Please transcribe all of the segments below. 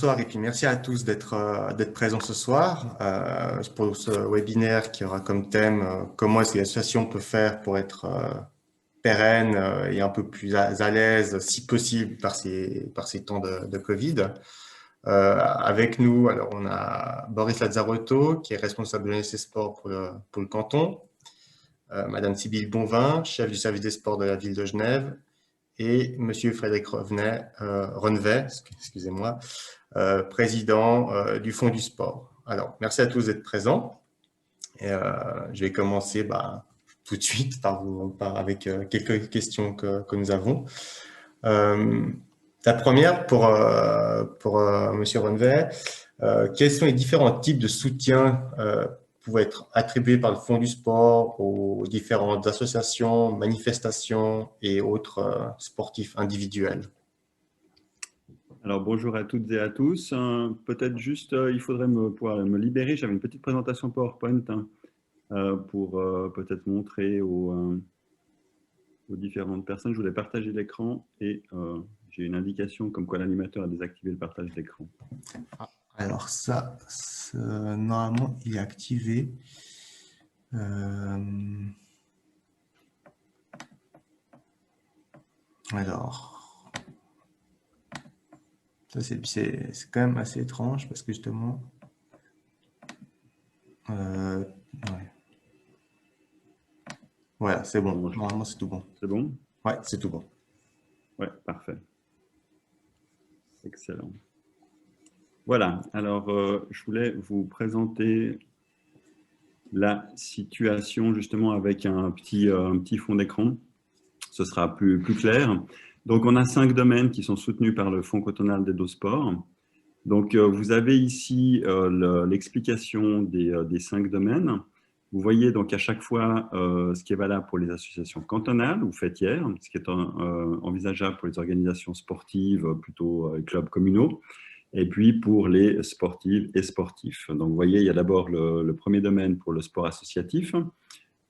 Bonsoir et puis merci à tous d'être présents ce soir pour ce webinaire qui aura comme thème comment est-ce que l'association peut faire pour être pérenne et un peu plus à l'aise, si possible, par ces temps de Covid. Avec nous, alors on a Boris Lazzarotto, qui est responsable de l'ANC Sport pour le canton, Madame Sybille Bonvin, chef du service des sports de la ville de Genève, et Monsieur Frédéric Renevet, excusez-moi, président du Fonds du sport. Alors, merci à tous d'être présents. Et, je vais commencer tout de suite avec quelques questions que nous avons. La première, pour Monsieur Renevet, quels sont les différents types de soutien pouvant être attribués par le Fonds du sport aux différentes associations, manifestations et autres sportifs individuels? Alors, bonjour à toutes et à tous. Peut-être juste, il faudrait pouvoir me libérer. J'avais une petite présentation PowerPoint pour peut-être montrer aux différentes personnes. Je voulais partager l'écran et j'ai une indication comme quoi l'animateur a désactivé le partage d'écran. Alors ça, normalement, il est activé. Alors, ça c'est quand même assez étrange parce que justement, ouais. Voilà, c'est bon. Normalement, c'est tout bon. C'est bon? Ouais, c'est tout bon. Ouais, parfait. Excellent. Voilà, alors je voulais vous présenter la situation justement avec un petit fond d'écran. Ce sera plus clair. Donc, on a 5 domaines qui sont soutenus par le Fonds cantonal d'aide au sport. Donc, vous avez ici l'explication des 5 domaines. Vous voyez donc à chaque fois ce qui est valable pour les associations cantonales ou fêtières, ce qui est envisageable pour les organisations sportives, plutôt clubs communaux, et puis pour les sportives et sportifs. Donc, vous voyez, il y a d'abord le premier domaine pour le sport associatif.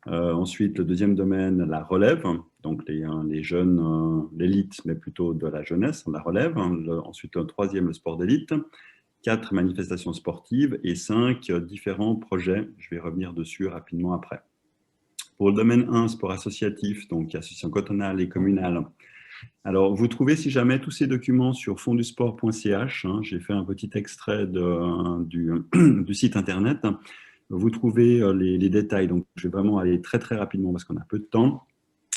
Ensuite, le deuxième domaine, la relève, donc les jeunes, l'élite, mais plutôt de la jeunesse, la relève. Ensuite, le troisième, le sport d'élite. 4 manifestations sportives et 5 différents projets. Je vais revenir dessus rapidement après. Pour le domaine 1, sport associatif, donc association cantonale et communale. Alors, vous trouvez, si jamais, tous ces documents sur fonddusport.ch. J'ai fait un petit extrait du site internet. Vous trouvez les détails, donc je vais vraiment aller très très rapidement parce qu'on a peu de temps.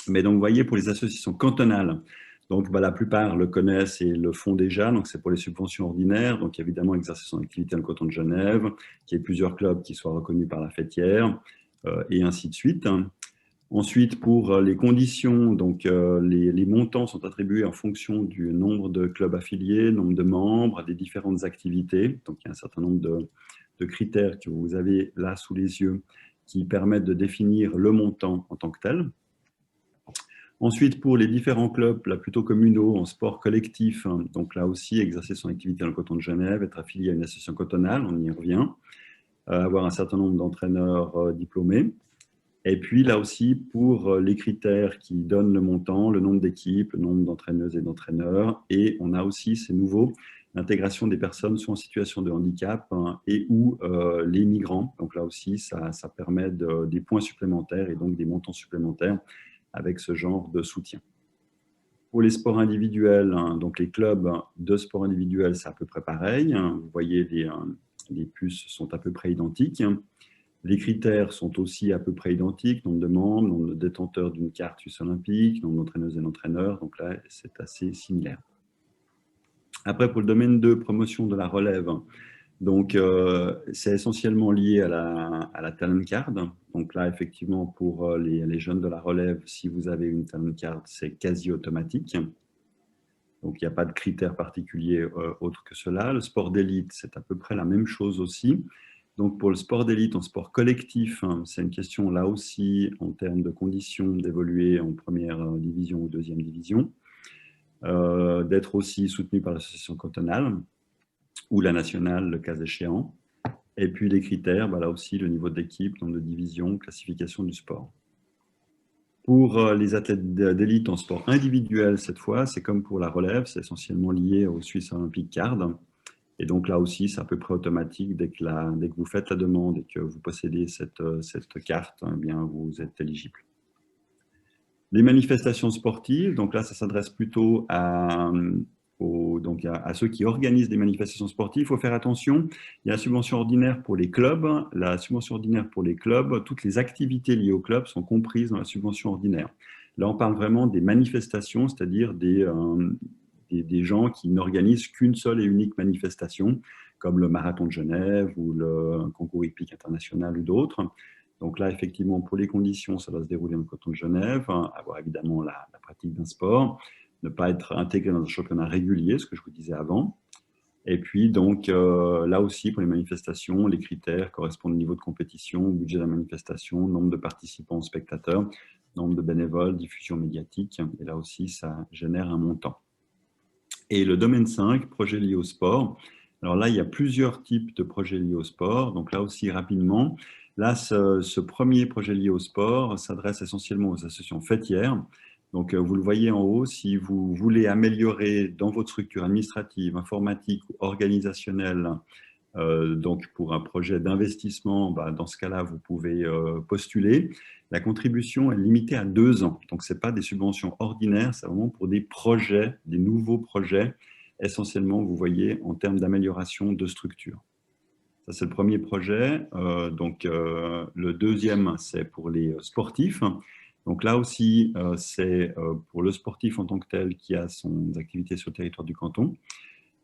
Mais donc, vous voyez, pour les associations cantonales, donc la plupart le connaissent et le font déjà, donc c'est pour les subventions ordinaires, donc évidemment exercer son activité dans le canton de Genève, qu'il y ait plusieurs clubs qui soient reconnus par la fêtière, et ainsi de suite. Ensuite, pour les conditions, donc les montants sont attribués en fonction du nombre de clubs affiliés, nombre de membres, des différentes activités. Donc, il y a un certain nombre de critères que vous avez là sous les yeux qui permettent de définir le montant en tant que tel. Ensuite, pour les différents clubs, là plutôt communaux, en sport collectif, donc là aussi, exercer son activité dans le canton de Genève, être affilié à une association cantonale, on y revient, avoir un certain nombre d'entraîneurs diplômés. Et puis là aussi, pour les critères qui donnent le montant, le nombre d'équipes, le nombre d'entraîneuses et d'entraîneurs, et on a aussi, c'est nouveau, l'intégration des personnes soit en situation de handicap et ou les migrants. Donc là aussi, ça permet des points supplémentaires et donc des montants supplémentaires avec ce genre de soutien. Pour les sports individuels, donc les clubs de sport individuel, c'est à peu près pareil. Vous voyez, les puces sont à peu près identiques. Les critères sont aussi à peu près identiques, nombre de membres, nombre de détenteurs d'une carte suisse olympique, nombre d'entraîneuses et d'entraîneurs, donc là, c'est assez similaire. Après, pour le domaine de promotion de la relève, donc c'est essentiellement lié à la talent card. Donc là, effectivement, pour les jeunes de la relève, si vous avez une talent card, c'est quasi automatique. Donc, il n'y a pas de critères particuliers autres que cela. Le sport d'élite, c'est à peu près la même chose aussi. Donc, pour le sport d'élite, en sport collectif, c'est une question là aussi en termes de conditions d'évoluer en première division ou deuxième division, d'être aussi soutenu par l'association cantonale ou la nationale, le cas échéant. Et puis les critères, là aussi, le niveau d'équipe, nombre de divisions, classification du sport. Pour les athlètes d'élite en sport individuel, cette fois, c'est comme pour la relève, c'est essentiellement lié au Swiss Olympic Card. Et donc là aussi, c'est à peu près automatique. Dès que vous faites la demande et que vous possédez cette carte, eh bien, vous êtes éligible. Les manifestations sportives, donc là, ça s'adresse plutôt à ceux qui organisent des manifestations sportives. Il faut faire attention, il y a la subvention ordinaire pour les clubs. La subvention ordinaire pour les clubs, toutes les activités liées au club sont comprises dans la subvention ordinaire. Là, on parle vraiment des manifestations, c'est-à-dire des gens qui n'organisent qu'une seule et unique manifestation, comme le Marathon de Genève ou le concours hippique international ou d'autres. Donc là, effectivement, pour les conditions, ça va se dérouler dans le canton de Genève, avoir évidemment la pratique d'un sport, ne pas être intégré dans un championnat régulier, ce que je vous disais avant. Et puis, donc, là aussi, pour les manifestations, les critères correspondent au niveau de compétition, au budget de la manifestation, nombre de participants, spectateurs, nombre de bénévoles, diffusion médiatique. Et là aussi, ça génère un montant. Et le domaine 5, projets liés au sport. Alors là, il y a plusieurs types de projets liés au sport. Donc là aussi, rapidement, là, ce premier projet lié au sport s'adresse essentiellement aux associations fêtières. Donc, vous le voyez en haut, si vous voulez améliorer dans votre structure administrative, informatique ou organisationnelle, donc pour un projet d'investissement, dans ce cas-là, vous pouvez postuler. La contribution est limitée à 2 ans. Donc, ce n'est pas des subventions ordinaires, c'est vraiment pour des projets, des nouveaux projets, essentiellement, vous voyez, en termes d'amélioration de structure. Ça, c'est le premier projet. Le deuxième, c'est pour les sportifs. Donc là aussi, c'est pour le sportif en tant que tel qui a son activité sur le territoire du canton.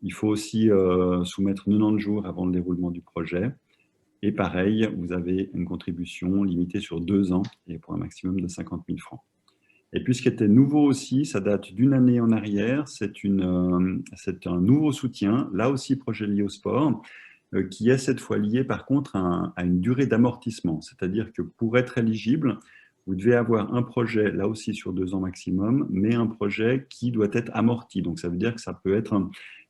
Il faut aussi soumettre 90 jours avant le déroulement du projet. Et pareil, vous avez une contribution limitée sur 2 ans et pour un maximum de 50 000 francs. Et puis, ce qui était nouveau aussi, ça date d'une année en arrière, c'est un nouveau soutien, là aussi projet lié au sport, qui est cette fois lié par contre à une durée d'amortissement. C'est-à-dire que pour être éligible, vous devez avoir un projet, là aussi sur 2 ans maximum, mais un projet qui doit être amorti. Donc, ça veut dire que ça peut être,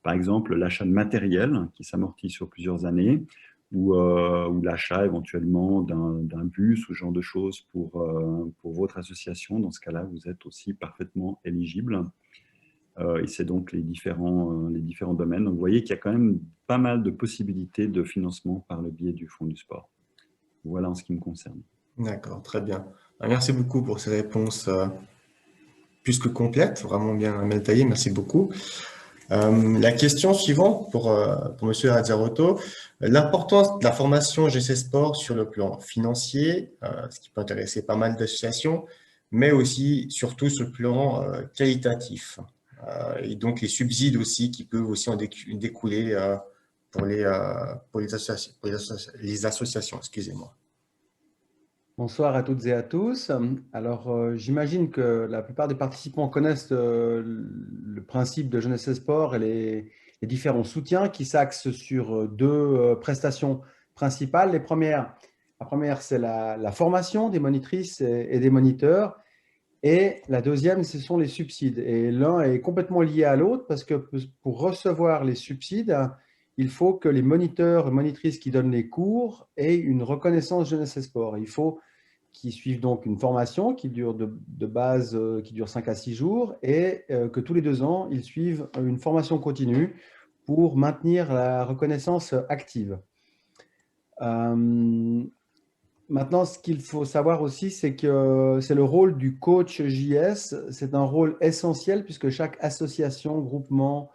par exemple, l'achat de matériel qui s'amortit sur plusieurs années, ou l'achat éventuellement d'un bus ou ce genre de choses pour votre association. Dans ce cas-là, vous êtes aussi parfaitement éligible. Et c'est donc les différents domaines. Donc, vous voyez qu'il y a quand même pas mal de possibilités de financement par le biais du Fonds du sport. Voilà en ce qui me concerne. D'accord, très bien. Merci beaucoup pour ces réponses plus que complètes, vraiment bien détaillées. Merci beaucoup. La question suivante pour Monsieur Azzarotto, l'importance de la formation GC Sport sur le plan financier, ce qui peut intéresser pas mal d'associations, mais aussi, surtout, sur le plan qualitatif. Et donc, les subsides aussi qui peuvent aussi en découler pour les associations, excusez-moi. Bonsoir à toutes et à tous. Alors, j'imagine que la plupart des participants connaissent le principe de Jeunesse et Sport et les différents soutiens qui s'axent sur 2 prestations principales. La première, c'est la formation des monitrices et des moniteurs. Et la deuxième, ce sont les subsides. Et l'un est complètement lié à l'autre parce que pour recevoir les subsides, il faut que les moniteurs et monitrices qui donnent les cours aient une reconnaissance Jeunesse et Sport. Il faut qu'ils suivent donc une formation qui dure de base, qui dure 5 à 6 jours et que tous les 2 ans, ils suivent une formation continue pour maintenir la reconnaissance active. Maintenant, ce qu'il faut savoir aussi, c'est que c'est le rôle du coach JS. C'est un rôle essentiel puisque chaque association, groupement,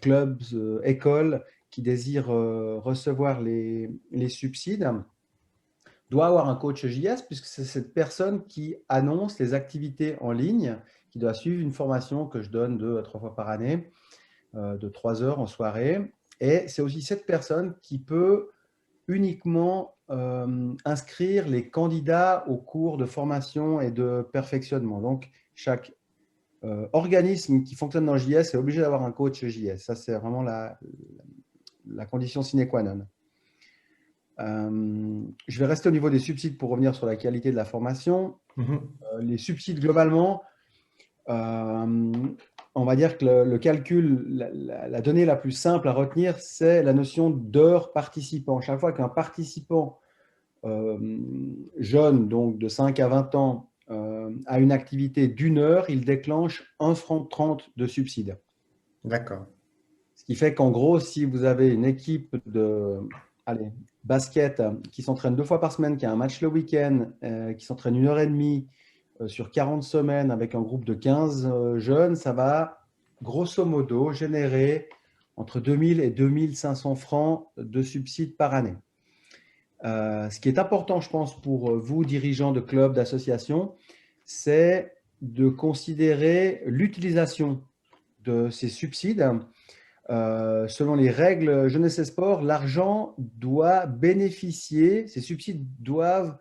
club, école qui désire recevoir les subsides doit avoir un coach JS puisque c'est cette personne qui annonce les activités en ligne, qui doit suivre une formation que je donne 2 à 3 fois par année, de 3 heures en soirée. Et c'est aussi cette personne qui peut uniquement inscrire les candidats aux cours de formation et de perfectionnement. Donc, chaque organisme qui fonctionne dans JS est obligé d'avoir un coach JS. Ça, c'est vraiment la condition sine qua non. Je vais rester au niveau des subsides pour revenir sur la qualité de la formation. Les subsides, globalement, on va dire que le calcul, la donnée la plus simple à retenir, c'est la notion d'heures participants. Chaque fois qu'un participant jeune, donc de 5 à 20 ans, a une activité d'1 heure, il déclenche 1,30 franc de subside. D'accord. Ce qui fait qu'en gros, si vous avez une équipe de basket qui s'entraîne 2 fois par semaine, qui a un match le week-end, qui s'entraîne 1h30 sur 40 semaines avec un groupe de 15 jeunes, ça va grosso modo générer entre 2000 et 2500 francs de subsides par année. Ce qui est important, je pense, pour vous, dirigeants de clubs, d'associations, c'est de considérer l'utilisation de ces subsides. Selon les règles jeunesse et sport, l'argent doit bénéficier, ces subsides doivent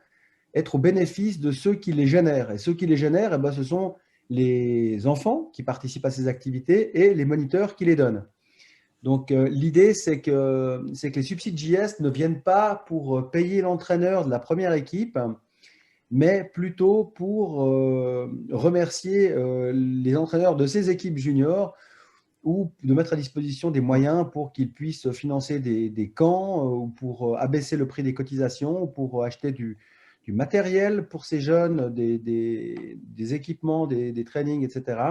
être au bénéfice de ceux qui les génèrent. Et ceux qui les génèrent, eh ben, ce sont les enfants qui participent à ces activités et les moniteurs qui les donnent. Donc, l'idée, c'est que les subsides JS ne viennent pas pour payer l'entraîneur de la première équipe, mais plutôt pour remercier les entraîneurs de ces équipes juniors ou de mettre à disposition des moyens pour qu'ils puissent financer des camps ou pour abaisser le prix des cotisations ou pour acheter du matériel pour ces jeunes, des équipements, des trainings, etc.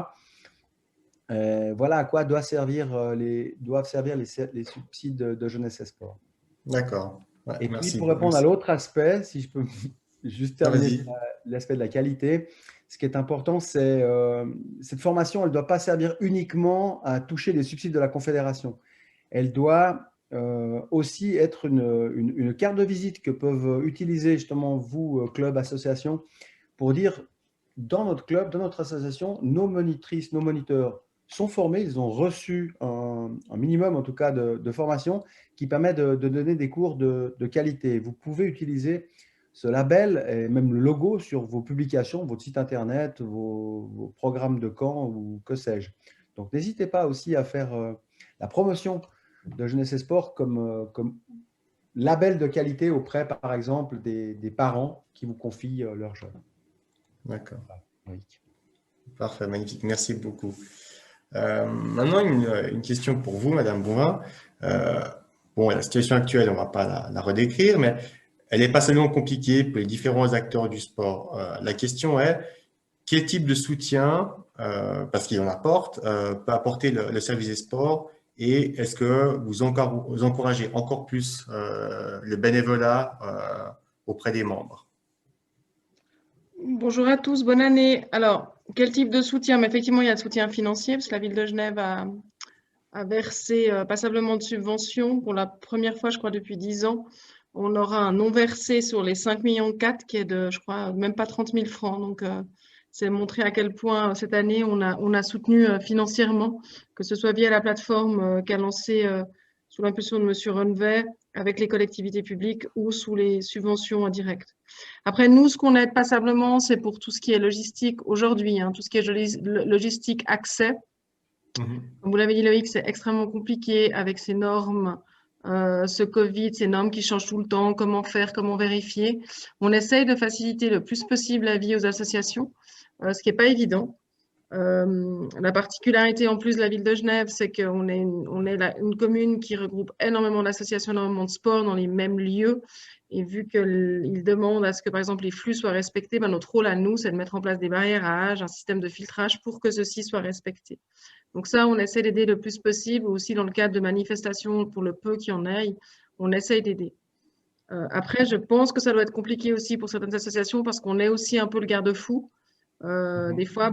Voilà à quoi doivent servir les subsides de jeunesse et sport. D'accord. Ouais, et merci. Puis, pour répondre à l'autre aspect, si je peux juste terminer l'aspect de la qualité, ce qui est important, c'est cette formation, elle ne doit pas servir uniquement à toucher les subsides de la Confédération. Elle doit aussi être une carte de visite que peuvent utiliser justement vous, club, association, pour dire dans notre club, dans notre association, nos monitrices, nos moniteurs sont formés, ils ont reçu un minimum en tout cas de formation qui permet de donner des cours de qualité. Vous pouvez utiliser ce label et même le logo sur vos publications, votre site internet, vos programmes de camp ou que sais-je. Donc n'hésitez pas aussi à faire la promotion de Jeunesse et Sport comme label de qualité auprès, par exemple, des parents qui vous confient leurs jeunes. D'accord. Oui. Parfait, magnifique. Merci beaucoup. Maintenant, une question pour vous, Madame Bouvin. Bon, la situation actuelle, on ne va pas la redécrire, mais elle n'est pas seulement compliquée pour les différents acteurs du sport. La question est, quel type de soutien, parce qu'il en apporte, peut apporter le service des sports, et est-ce que vous encouragez encore plus le bénévolat auprès des membres? Bonjour à tous, bonne année. Alors, quel type de soutien? Effectivement, il y a le soutien financier, parce que la ville de Genève a versé passablement de subventions. Pour la première fois, je crois, depuis 10 ans, on aura un non versé sur les 5,4 millions qui est de, je crois, même pas 30 000 francs. Donc, c'est montrer à quel point cette année, on a soutenu financièrement, que ce soit via la plateforme qu'a lancée sous l'impulsion de M. Renvet, avec les collectivités publiques ou sous les subventions indirectes. Après, nous, ce qu'on aide passablement, c'est pour tout ce qui est logistique aujourd'hui, tout ce qui est logistique accès. Comme vous l'avez dit, Loïc, c'est extrêmement compliqué avec ces normes, ce Covid, ces normes qui changent tout le temps, comment faire, comment vérifier. On essaye de faciliter le plus possible la vie aux associations, ce qui n'est pas évident. La particularité en plus de la ville de Genève, c'est qu'on est une commune qui regroupe énormément d'associations, énormément de sports dans les mêmes lieux. Et vu qu'ils demandent à ce que, par exemple, les flux soient respectés, notre rôle à nous, c'est de mettre en place des barrières à âge, un système de filtrage pour que ceci soit respecté. Donc ça, on essaie d'aider le plus possible. Aussi, dans le cadre de manifestations, pour le peu qu'il y en ait, on essaye d'aider. Après, je pense que ça doit être compliqué aussi pour certaines associations parce qu'on est aussi un peu le garde-fou. Des fois,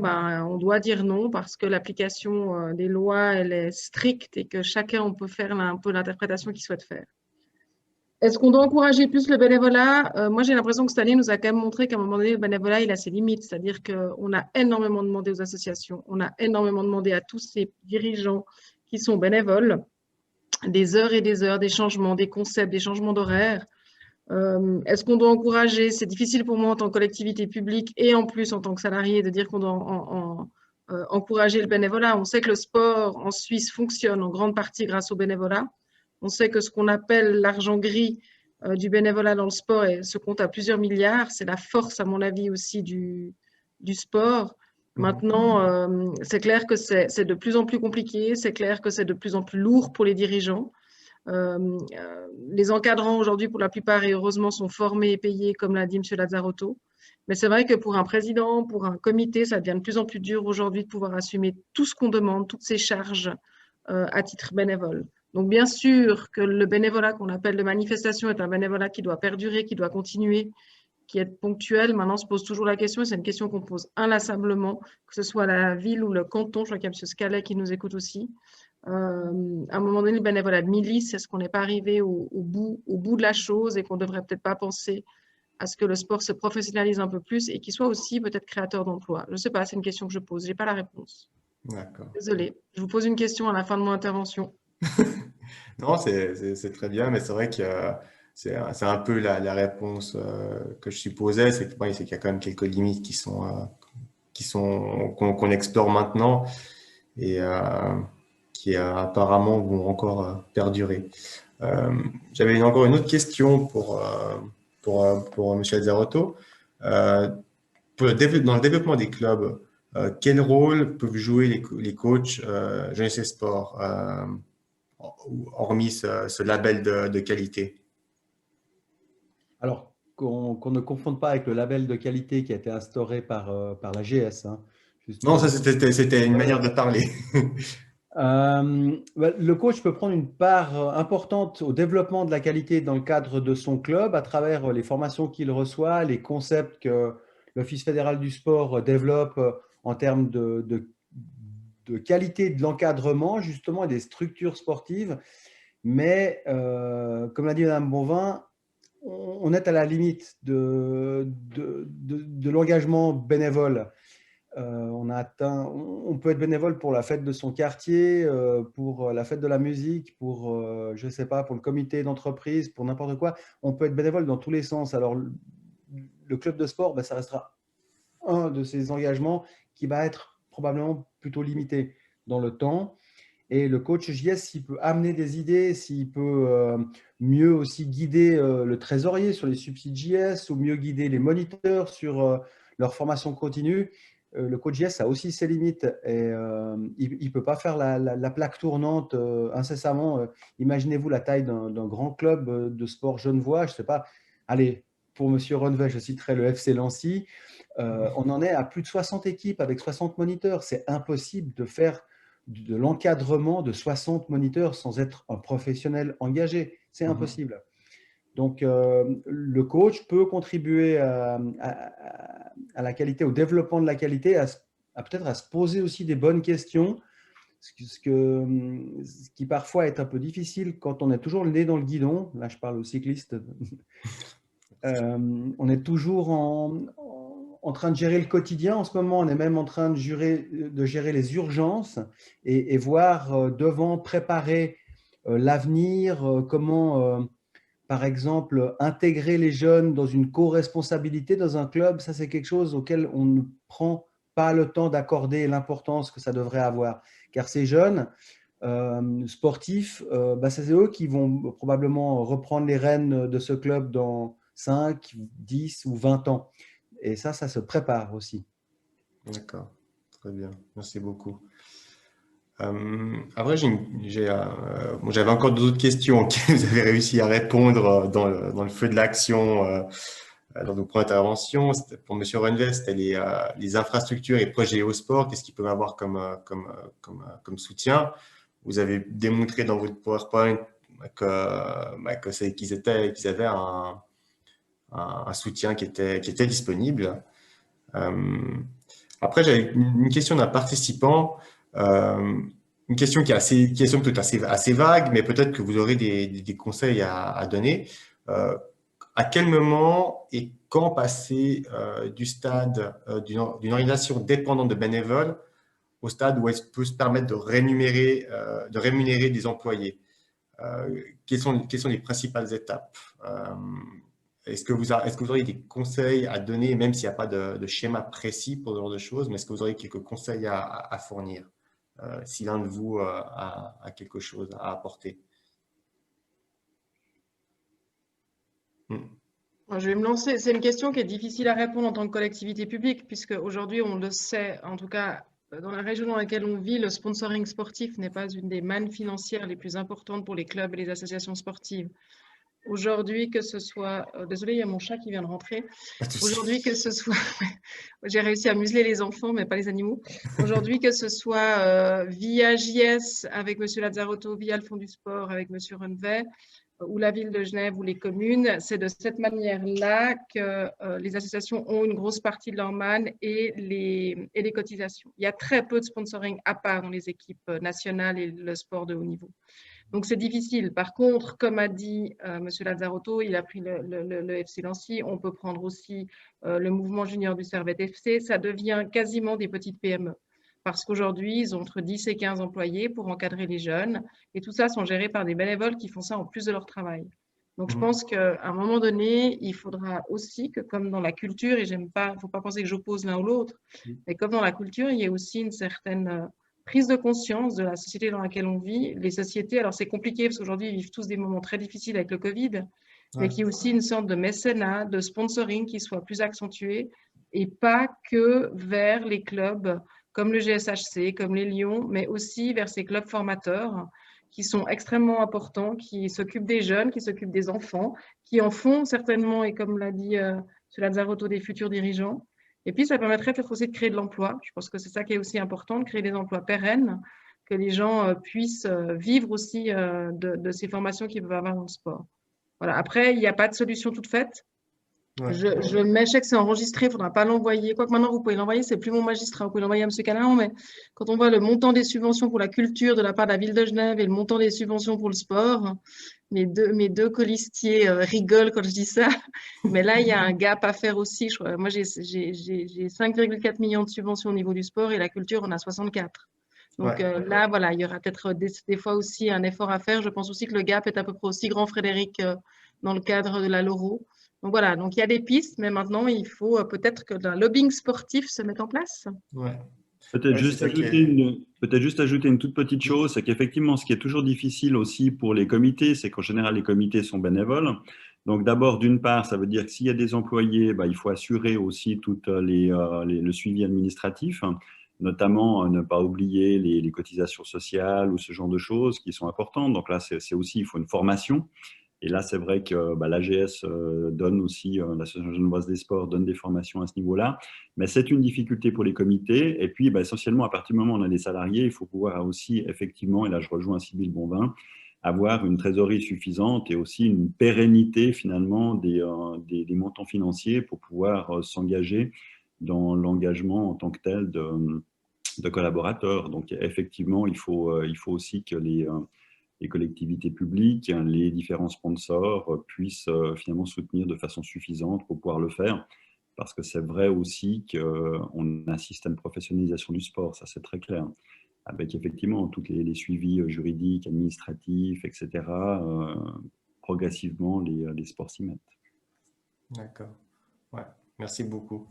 on doit dire non parce que l'application des lois, elle est stricte et que chacun, on peut faire un peu l'interprétation qu'il souhaite faire. Est-ce qu'on doit encourager plus le bénévolat? Moi, j'ai l'impression que cette année nous a quand même montré qu'à un moment donné, le bénévolat, il a ses limites. C'est-à-dire qu'on a énormément demandé aux associations, on a énormément demandé à tous ces dirigeants qui sont bénévoles, des heures et des heures, des changements, des concepts, des changements d'horaire. Est-ce qu'on doit encourager? C'est difficile pour moi en tant que collectivité publique et en plus en tant que salarié de dire qu'on doit encourager le bénévolat. On sait que le sport en Suisse fonctionne en grande partie grâce au bénévolat. On sait que ce qu'on appelle l'argent gris du bénévolat dans le sport se compte à plusieurs milliards. C'est la force, à mon avis, aussi du sport. Maintenant, c'est clair que c'est de plus en plus compliqué. C'est clair que c'est de plus en plus lourd pour les dirigeants. Les encadrants aujourd'hui, pour la plupart, et heureusement, sont formés et payés, comme l'a dit M. Lazzarotto. Mais c'est vrai que pour un président, pour un comité, ça devient de plus en plus dur aujourd'hui de pouvoir assumer tout ce qu'on demande, toutes ces charges à titre bénévole. Donc, bien sûr que le bénévolat qu'on appelle de manifestation est un bénévolat qui doit perdurer, qui doit continuer, qui est ponctuel. Maintenant, on se pose toujours la question, et c'est une question qu'on pose inlassablement, que ce soit la ville ou le canton. Je crois qu'il y a M. Scallet qui nous écoute aussi. À un moment donné, le bénévolat de milice, est-ce qu'on n'est pas arrivé au bout de la chose et qu'on ne devrait peut-être pas penser à ce que le sport se professionnalise un peu plus et qu'il soit aussi peut-être créateur d'emplois? Je ne sais pas, c'est une question que je pose. Je n'ai pas la réponse. D'accord. Désolée, je vous pose une question à la fin de mon intervention. Non, c'est très bien, mais c'est vrai que c'est un peu la réponse que je supposais, c'est qu'il y a quand même quelques limites qu'on explore maintenant et qui apparemment vont encore perdurer. J'avais encore une autre question pour M. Azzarotto. Dans le développement des clubs, quel rôle peuvent jouer les coachs jeunesse et sport, hormis ce label de qualité? Alors, qu'on ne confonde pas avec le label de qualité qui a été instauré par la GS, hein, juste Non, pour ça c'était une manière de parler. le coach peut prendre une part importante au développement de la qualité dans le cadre de son club à travers les formations qu'il reçoit, les concepts que l'Office fédéral du sport développe en termes de qualité de l'encadrement, justement, et des structures sportives. Mais, comme l'a dit Mme Bonvin, on est à la limite de l'engagement bénévole. On peut être bénévole pour la fête de son quartier, pour la fête de la musique, pour, je sais pas, pour le comité d'entreprise, pour n'importe quoi. On peut être bénévole dans tous les sens. Alors, le club de sport, ça restera un de ces engagements qui va être probablement plutôt limité dans le temps. Et le coach JS, s'il peut amener des idées, s'il peut mieux aussi guider le trésorier sur les subsides JS ou mieux guider les moniteurs sur leur formation continue, le coach JS a aussi ses limites et il ne peut pas faire la plaque tournante incessamment. Imaginez-vous la taille d'un grand club de sport genevois, je ne sais pas. Allez, pour M. Rennevet, je citerai le FC Lancy. On en est à plus de 60 équipes avec 60 moniteurs. C'est impossible de faire de l'encadrement de 60 moniteurs sans être un professionnel engagé. C'est impossible. Donc, le coach peut contribuer à la qualité, au développement de la qualité, peut-être à se poser aussi des bonnes questions, ce qui parfois est un peu difficile quand on est toujours le nez dans le guidon. Là, je parle aux cyclistes. On est toujours en train de gérer le quotidien. En ce moment, on est même en train de gérer les urgences et voir devant préparer l'avenir, comment, par exemple, intégrer les jeunes dans une co-responsabilité dans un club. Ça, c'est quelque chose auquel on ne prend pas le temps d'accorder l'importance que ça devrait avoir. Car ces jeunes sportifs, c'est eux qui vont probablement reprendre les rênes de ce club dans 5, 10 ou 20 ans. Et ça se prépare aussi. D'accord, très bien, merci beaucoup. Après, j'avais encore d'autres questions auxquelles vous avez réussi à répondre dans le feu de l'action dans vos premières interventions. Pour M. Rennevet, c'était les infrastructures et projets au sport. Qu'est-ce qu'ils peuvent avoir comme soutien? Vous avez démontré dans votre PowerPoint qu'ils avaient un soutien qui était disponible. Après, j'avais une question d'un participant, une question qui est somme toute assez vague, mais peut-être que vous aurez des conseils à donner. À quel moment et quand passer du stade d'une organisation dépendante de bénévoles au stade où elle peut se permettre de rémunérer des employés? Quelles sont les principales étapes? Est-ce que vous auriez des conseils à donner, même s'il n'y a pas de schéma précis pour ce genre de choses, mais est-ce que vous auriez quelques conseils à fournir si l'un de vous a quelque chose à apporter? Je vais me lancer. C'est une question qui est difficile à répondre en tant que collectivité publique, puisque aujourd'hui, on le sait, en tout cas, dans la région dans laquelle on vit, le sponsoring sportif n'est pas une des mannes financières les plus importantes pour les clubs et les associations sportives. Aujourd'hui, que ce soit… désolée, il y a mon chat qui vient de rentrer. Pas de souci. Aujourd'hui, que ce soit… J'ai réussi à museler les enfants, mais pas les animaux. Aujourd'hui, que ce soit via JS avec M. Lazzarotto, via le Fonds du sport avec M. Renvet, ou la ville de Genève ou les communes, c'est de cette manière-là que les associations ont une grosse partie de leur manne et les cotisations. Il y a très peu de sponsoring à part dans les équipes nationales et le sport de haut niveau. Donc, c'est difficile. Par contre, comme a dit M. Lazzarotto, il a pris le FC Lancy. On peut prendre aussi le mouvement junior du Servette FC. Ça devient quasiment des petites PME. Parce qu'aujourd'hui, ils ont entre 10 et 15 employés pour encadrer les jeunes. Et tout ça sont gérés par des bénévoles qui font ça en plus de leur travail. Donc, je pense qu'à un moment donné, il faudra aussi que, comme dans la culture, et j'aime pas, il ne faut pas penser que j'oppose l'un ou l'autre, mais comme dans la culture, il y a aussi une certaine prise de conscience de la société dans laquelle on vit. Les sociétés, alors c'est compliqué parce qu'aujourd'hui, ils vivent tous des moments très difficiles avec le Covid, mais qu'il y ait aussi une sorte de mécénat, de sponsoring qui soit plus accentué et pas que vers les clubs comme le GSHC, comme les Lions, mais aussi vers ces clubs formateurs qui sont extrêmement importants, qui s'occupent des jeunes, qui s'occupent des enfants, qui en font certainement, et comme l'a dit M. Lazzarotto, des futurs dirigeants. Et puis, ça permettrait peut-être aussi de créer de l'emploi. Je pense que c'est ça qui est aussi important, de créer des emplois pérennes, que les gens puissent vivre aussi de ces formations qu'ils peuvent avoir dans le sport. Voilà. Après, il n'y a pas de solution toute faite. Ouais. Je mets, je sais que c'est enregistré, il ne faudra pas l'envoyer. Quoique maintenant, vous pouvez l'envoyer, c'est plus mon magistrat, vous pouvez l'envoyer à M. Canahan, mais quand on voit le montant des subventions pour la culture de la part de la ville de Genève et le montant des subventions pour le sport, mes deux colistiers rigolent quand je dis ça. Mais là, il y a un gap à faire aussi. Moi, j'ai 5,4 millions de subventions au niveau du sport et la culture, on a 64. Donc là, voilà, il y aura peut-être des fois aussi un effort à faire. Je pense aussi que le gap est à peu près aussi grand, Frédéric, dans le cadre de la Loro. Donc voilà, donc il y a des pistes, mais maintenant, il faut peut-être que un lobbying sportif se mette en place. Ouais. Peut-être Ouais, juste, juste ajouter une toute petite chose, c'est qu'effectivement, ce qui est toujours difficile aussi pour les comités, c'est qu'en général, les comités sont bénévoles. Donc d'abord, d'une part, ça veut dire que s'il y a des employés, bah, il faut assurer aussi tout le suivi administratif, notamment ne pas oublier les cotisations sociales ou ce genre de choses qui sont importantes. Donc là, c'est aussi, il faut une formation. Et là, c'est vrai que l'AGS donne aussi, l'Association genevoise des sports donne des formations à ce niveau-là. Mais c'est une difficulté pour les comités. Et puis, essentiellement, à partir du moment où on a des salariés, il faut pouvoir aussi, effectivement, et là, je rejoins Sybille Bonvin, avoir une trésorerie suffisante et aussi une pérennité, finalement, des montants financiers pour pouvoir s'engager dans l'engagement en tant que tel de collaborateurs. Donc, effectivement, il faut aussi que les collectivités publiques, les différents sponsors puissent finalement soutenir de façon suffisante pour pouvoir le faire. Parce que c'est vrai aussi qu'on assiste à une professionnalisation du sport, ça c'est très clair. Avec effectivement tous les suivis juridiques, administratifs, etc. Progressivement, les sports s'y mettent. D'accord. Ouais. Merci beaucoup.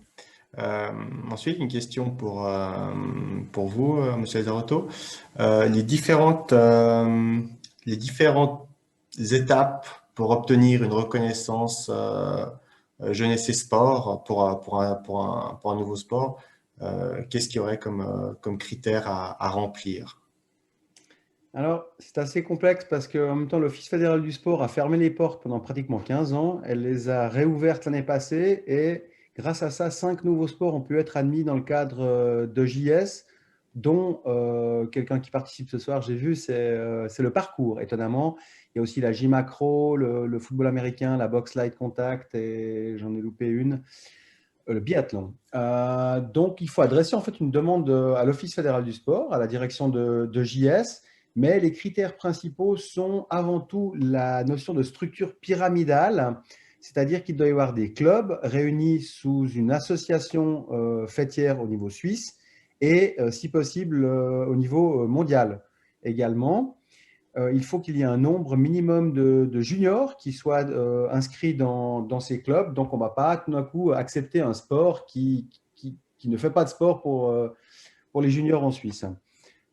Ensuite, une question pour vous, M. Lazzarotto. Les différentes étapes pour obtenir une reconnaissance jeunesse et sport pour un nouveau sport, qu'est-ce qu'il y aurait comme critères à remplir? Alors, c'est assez complexe parce qu'en même temps, l'Office fédéral du sport a fermé les portes pendant pratiquement 15 ans. Elle les a réouvertes l'année passée et grâce à ça, 5 nouveaux sports ont pu être admis dans le cadre de JS, dont quelqu'un qui participe ce soir, j'ai vu, c'est le parcours, étonnamment. Il y a aussi la gym accro, le football américain, la boxe light contact et j'en ai loupé une, le biathlon. Donc, il faut adresser en fait une demande à l'Office fédéral du sport, à la direction de JS. Mais les critères principaux sont avant tout la notion de structure pyramidale, c'est-à-dire qu'il doit y avoir des clubs réunis sous une association fêtière au niveau suisse et, si possible, au niveau mondial également. Il faut qu'il y ait un nombre minimum de juniors qui soient inscrits dans ces clubs. Donc, on ne va pas tout d'un coup accepter un sport qui ne fait pas de sport pour les juniors en Suisse.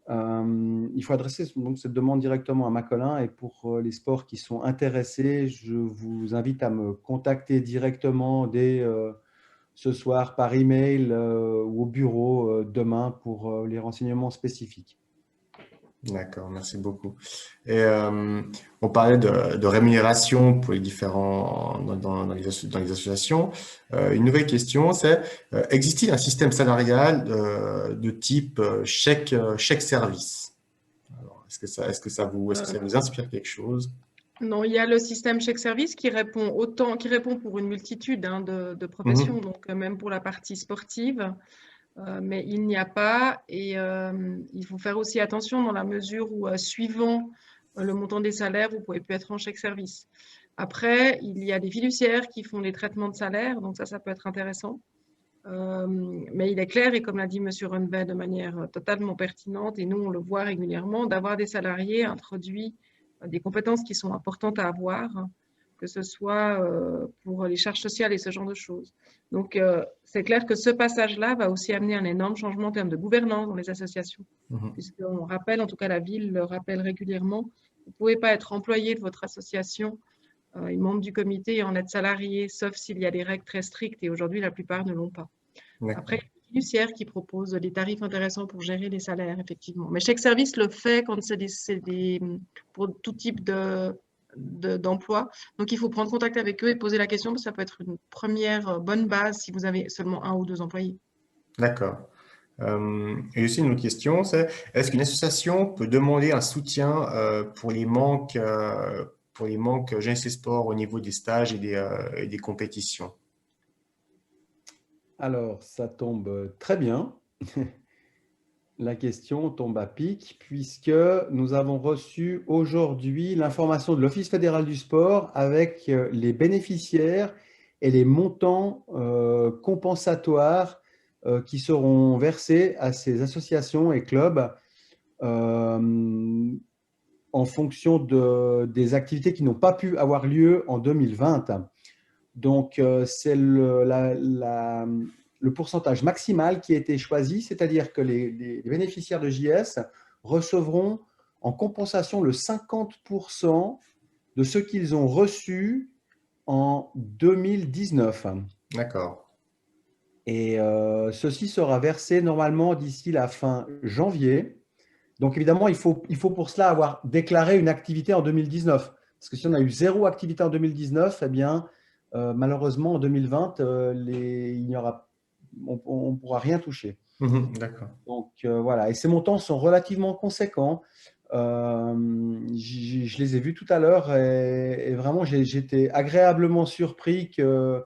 Il faut adresser donc cette demande directement à Macolin et pour les sports qui sont intéressés, je vous invite à me contacter directement dès ce soir par email ou au bureau demain pour les renseignements spécifiques. D'accord, merci beaucoup. Et on parlait de rémunération pour les différents dans les associations. Une nouvelle question, c'est existe-t-il un système salarial de type chèque service? Alors, est-ce que ça vous inspire quelque chose? Non, il y a le système chèque service qui répond pour une multitude de professions, Mhm. donc même pour la partie sportive. Mais il n'y a pas, et il faut faire aussi attention dans la mesure où, suivant le montant des salaires, vous pouvez plus être en chèque service. Après, il y a des fiduciaires qui font des traitements de salaire, donc ça peut être intéressant. Mais il est clair, et comme l'a dit M. Runbet de manière totalement pertinente, et nous on le voit régulièrement, d'avoir des salariés introduits des compétences qui sont importantes à avoir, que ce soit pour les charges sociales et ce genre de choses. Donc, c'est clair que ce passage-là va aussi amener un énorme changement en termes de gouvernance dans les associations, Mhm. puisqu'on rappelle, en tout cas la ville le rappelle régulièrement, vous ne pouvez pas être employé de votre association et membre du comité et en être salarié, sauf s'il y a des règles très strictes, et aujourd'hui la plupart ne l'ont pas. Après, il y a des fiduciaires qui proposent des tarifs intéressants pour gérer les salaires, effectivement. Mais chaque service le fait quand pour tout type d'emploi. Donc, il faut prendre contact avec eux et poser la question, parce que ça peut être une première bonne base si vous avez seulement 1 ou 2 employés. D'accord. Et aussi une autre question, c'est est-ce qu'une association peut demander un soutien pour les manques jeunesse et sport au niveau des stages et des compétitions? Alors, ça tombe très bien. La question tombe à pic puisque nous avons reçu aujourd'hui l'information de l'Office fédéral du sport avec les bénéficiaires et les montants compensatoires qui seront versés à ces associations et clubs en fonction des activités qui n'ont pas pu avoir lieu en 2020. Donc, c'est le pourcentage maximal qui a été choisi, c'est-à-dire que les bénéficiaires de JS recevront en compensation le 50% de ce qu'ils ont reçu en 2019. D'accord. Et ceci sera versé normalement d'ici la fin janvier. Donc évidemment, il faut pour cela avoir déclaré une activité en 2019. Parce que si on a eu 0 activité en 2019, eh bien, malheureusement, en 2020, on ne pourra rien toucher. Mhm, d'accord. Donc voilà, et ces montants sont relativement conséquents. Je les ai vus tout à l'heure et vraiment, j'étais agréablement surpris que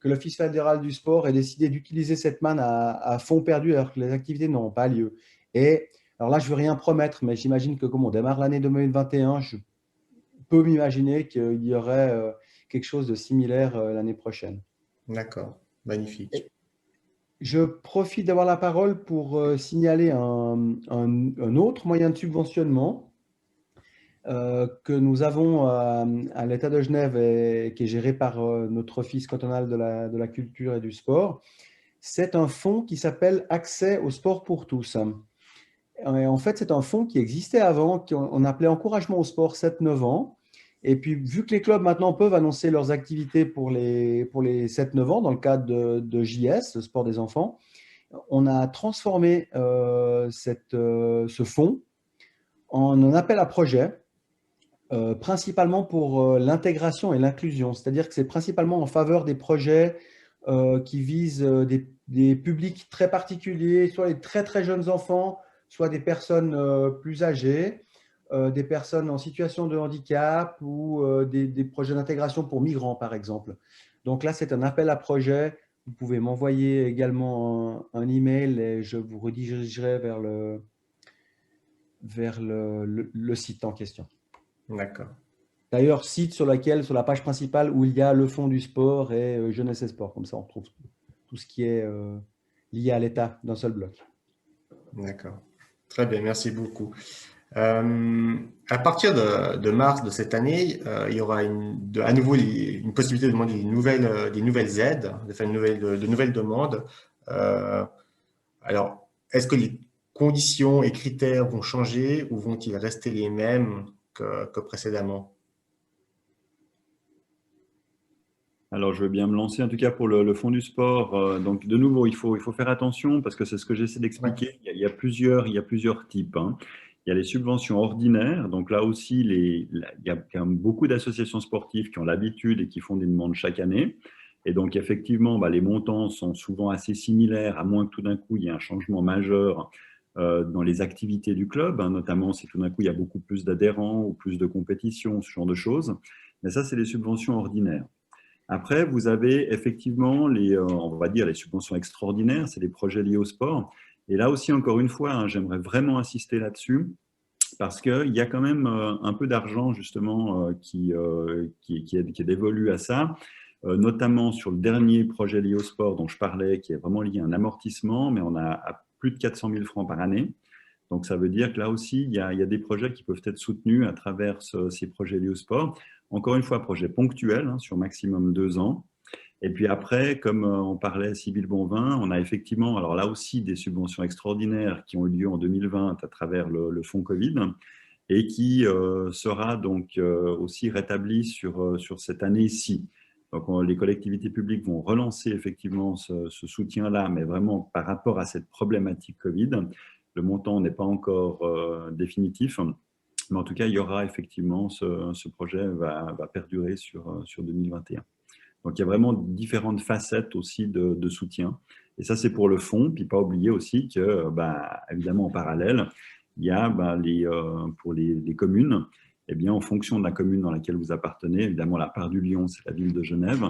l'Office fédéral du sport ait décidé d'utiliser cette manne à fond perdu alors que les activités n'auront pas lieu. Et alors là, je ne veux rien promettre, mais j'imagine que comme on démarre l'année 2021, je peux m'imaginer qu'il y aurait quelque chose de similaire l'année prochaine. D'accord. Magnifique. Je profite d'avoir la parole pour signaler un autre moyen de subventionnement que nous avons à l'État de Genève et qui est géré par notre office cantonal de la culture et du sport. C'est un fonds qui s'appelle Accès au sport pour tous. Et en fait, c'est un fonds qui existait avant, qu'on appelait Encouragement au sport 7-9 ans. Et puis, vu que les clubs maintenant peuvent annoncer leurs activités pour les 7-9 ans dans le cadre de JS, le sport des enfants, on a transformé ce fonds en un appel à projet, principalement pour l'intégration et l'inclusion. C'est-à-dire que c'est principalement en faveur des projets qui visent des publics très particuliers, soit les très très jeunes enfants, soit des personnes plus âgées, des personnes en situation de handicap ou des projets d'intégration pour migrants, par exemple. Donc là, c'est un appel à projet. Vous pouvez m'envoyer également un email et je vous redirigerai vers le site en question. D'accord. D'ailleurs, site sur la page principale où il y a le fond du sport et jeunesse et sport. Comme ça, on retrouve tout ce qui est lié à l'État d'un seul bloc. D'accord. Très bien, merci beaucoup. À partir de mars de cette année, il y aura à nouveau une possibilité de demander des nouvelles aides, de faire de nouvelles demandes. Alors, est-ce que les conditions et critères vont changer ou vont-ils rester les mêmes que précédemment? Alors, je veux bien me lancer, en tout cas pour le fond du sport. Donc, de nouveau, il faut faire attention parce que c'est ce que j'essaie d'expliquer. Il y a plusieurs types, hein. Il y a les subventions ordinaires. Donc là aussi, il y a quand même beaucoup d'associations sportives qui ont l'habitude et qui font des demandes chaque année. Et donc, effectivement, les montants sont souvent assez similaires, à moins que tout d'un coup, il y ait un changement majeur dans les activités du club, hein, notamment si tout d'un coup, il y a beaucoup plus d'adhérents ou plus de compétitions, ce genre de choses. Mais ça, c'est les subventions ordinaires. Après, vous avez effectivement on va dire les subventions extraordinaires, c'est des projets liés au sport. Et là aussi, encore une fois, hein, j'aimerais vraiment insister là-dessus parce qu'il y a quand même un peu d'argent justement qui est dévolu à ça, notamment sur le dernier projet lié au sport dont je parlais, qui est vraiment lié à un amortissement, mais on a à plus de 400 000 francs par année. Donc, ça veut dire que là aussi, il y a des projets qui peuvent être soutenus à travers ces projets liés au sport. Encore une fois, projets ponctuels, hein, sur maximum 2 ans. Et puis après, comme on parlait à Sybille Bonvin, on a effectivement, alors là aussi, des subventions extraordinaires qui ont eu lieu en 2020 à travers le fonds Covid et qui sera donc aussi rétabli sur cette année-ci. Donc, les collectivités publiques vont relancer effectivement ce soutien-là, mais vraiment par rapport à cette problématique Covid. Le montant n'est pas encore définitif, mais en tout cas, il y aura effectivement, ce projet va perdurer sur 2021. Donc, il y a vraiment différentes facettes aussi de soutien. Et ça, c'est pour le fonds. Puis, pas oublier aussi que, évidemment, en parallèle, il y a pour les communes, eh bien, en fonction de la commune dans laquelle vous appartenez, évidemment, la part du Lion, c'est la ville de Genève,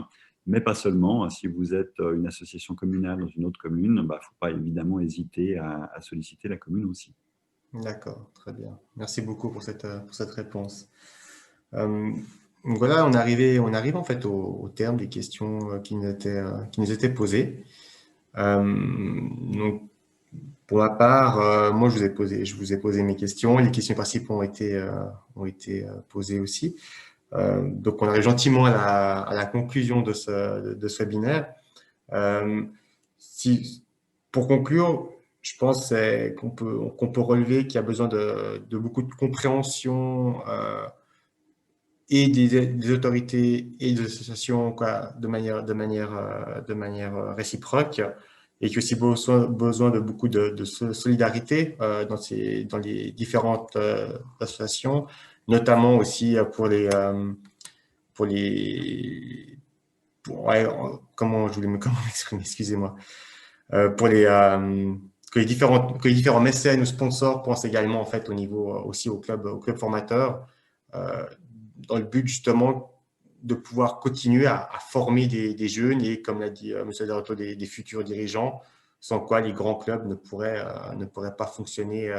mais pas seulement. Si vous êtes une association communale dans une autre commune, il ne faut pas évidemment hésiter à solliciter la commune aussi. D'accord, très bien. Merci beaucoup pour cette réponse. Voilà, on arrive en fait au terme des questions qui nous étaient posées. Donc, pour ma part, moi, je vous ai posé mes questions. Les questions principales ont été posées aussi. Donc, on arrive gentiment à la conclusion de ce webinaire. Pour conclure, je pense qu'on peut relever qu'il y a besoin de beaucoup de compréhension et des autorités et des associations de manière réciproque, et qu'il y a aussi besoin de beaucoup de solidarité dans les différentes associations, notamment aussi comment m'exprimer, excusez-moi, que les différents mécènes ou sponsors pensent également en fait au niveau aussi au club formateur, dans le but justement de pouvoir continuer à former des jeunes et, comme l'a dit M. Derato, des futurs dirigeants, sans quoi les grands clubs ne pourraient pas fonctionner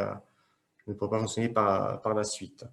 par la suite.